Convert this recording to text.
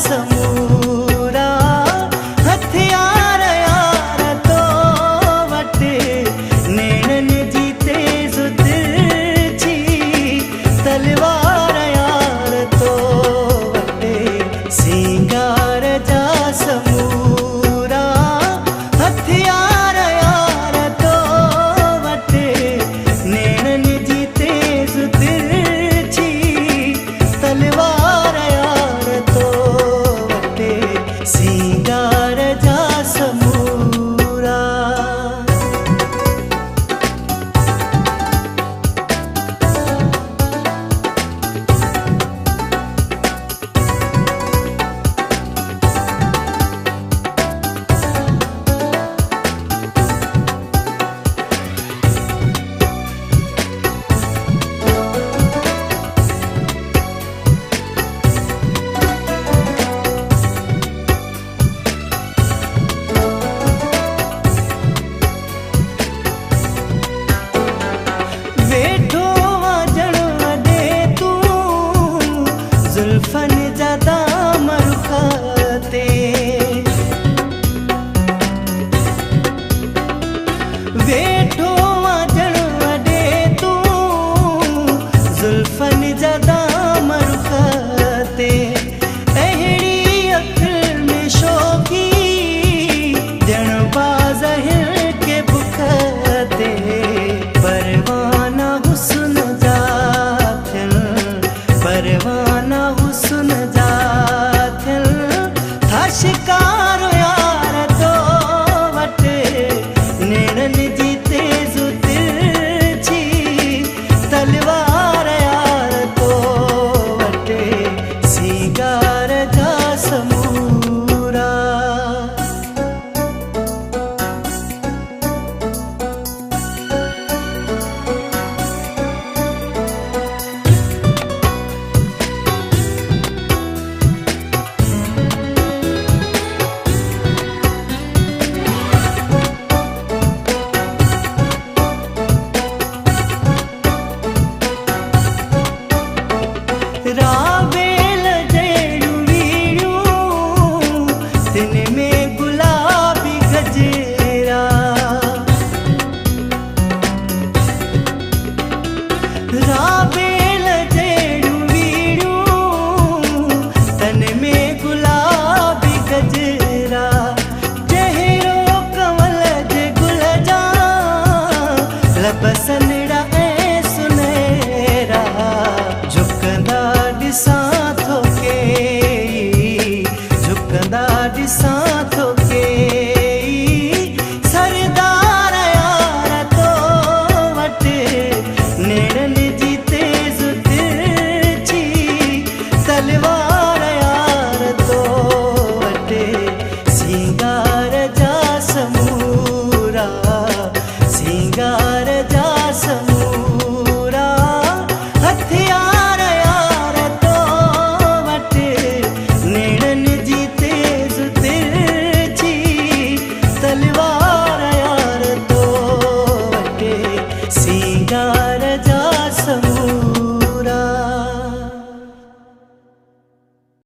समूरा हथियार यार तो वटे नैणन जी तेज तिरछी तलवार यार तो वटे सिंगार जा समूरा हथियार यार तो वटे नैणन जी तेज तिरछी तलवार यार तो वटे सिंगार जा समूरा। वेठो वजण वॾे तूं ज़ुल्फ़नि जा दामन खाते वेठो वजण वॾे तूं ज़ुल्फ़नि जा दामन खाते अहिड़ी